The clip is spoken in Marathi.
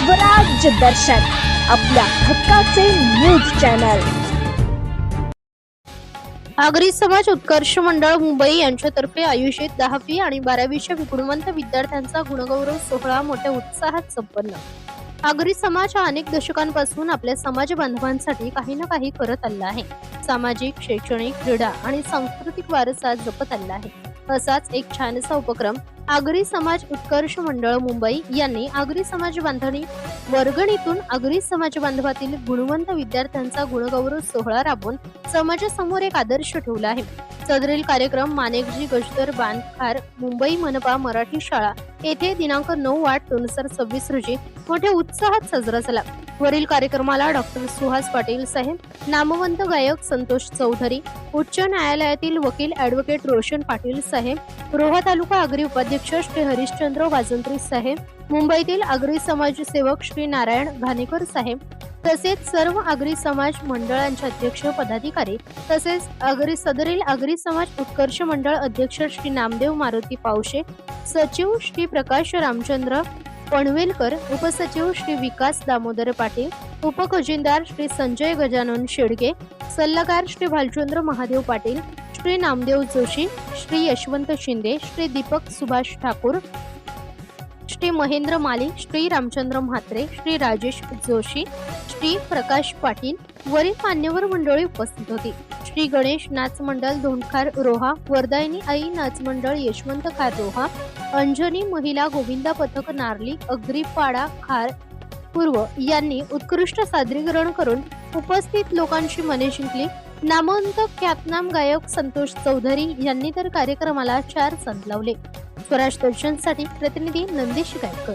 स्वराज्य दर्शन आपल्या हक्काचे न्यूज चॅनल। आगरी समाज उत्कर्ष मंडळ मुंबई यांच्यातर्फे आयोजित 10वी आणि 12वीच्या गुणवंत विद्यार्थ्यांचा गुणगौरव सोहळा मोठ्या उत्साहात संपन्न। आगरी समाज हा अनेक दशकांपासून आपल्या समाज बांधवांसाठी काही ना काही करत आला आहे। सामाजिक, शैक्षणिक, क्रीडा आणि सांस्कृतिक वारसा जपत आला आहे। असाच एक छानसा उपक्रम आगरी समाज उत्कर्ष मंडळ मुंबई यांनी आगरी समाज बांधणी वर्गणीतून आगरी समाज बांधवातील गुणवंत विद्यार्थ्यांचा गुणगौरव सोहळा राबवून समाजासमोर एक आदर्श ठेवला आहे। सदरील कार्यक्रम मानेकजी गजदर बांधखार मुंबई मनपा मराठी शाळा येथे दिनांक 9/8/2026 रोजी मोठ्या उत्साहात साजरा झाला। वरील कार्यक्रमाला डॉक्टर सुहास पाटील साहेब, नामवंत गायक संतोष चौधरी, उच्च न्यायालयातील वकील ॲडव्होकेट रोशन पाटील साहेब, रोहा तालुका आगरी उपाध्यक्ष श्री हरिश्चंद्र वाजंत्री साहेब, मुंबईतील आगरी समाज सेवक श्री नारायण घाणेकर साहेब तसेच सर्व आगरी समाज मंडळांचे अध्यक्ष पदाधिकारी तसेच सदरील आगरी समाज उत्कर्ष मंडळ अध्यक्ष श्री नामदेव मारुती पावशे, सचिव श्री प्रकाश रामचंद्र पनवेलकर, उपसचिव श्री विकास दामोदर पाटील, उपखजिनदार श्री संजय गजानन शेडगे, सल्लागार श्री भालचंद्र महादेव पाटील, श्री नामदेव जोशी, श्री यशवंत शिंदे, श्री दीपक सुभाष ठाकूर, श्री महेंद्र माली, श्री रामचंद्र म्हात्रे, श्री राजेश जोशी, श्री प्रकाश पाटील वरील मान्यवर मंडळी उपस्थित होती। श्री गणेश नाच मंडळ धोंडखार रोहा, वरदायिनी आई नाच मंडळ यशवंत खार रोहा, अंजनी महिला गोविंदा पथक नारली अग्रीपाडा खार पूर्व यांनी उत्कृष्ट सादरीकरण करून उपस्थित लोकांची मने जिंकली। नामवंत ख्यातनाम गायक संतोष चौधरी यांनी तर कार्यक्रमाला 4 चांद लावले। स्वराज दर्शनसाठी प्रतिनिधी नंदीश गायकर।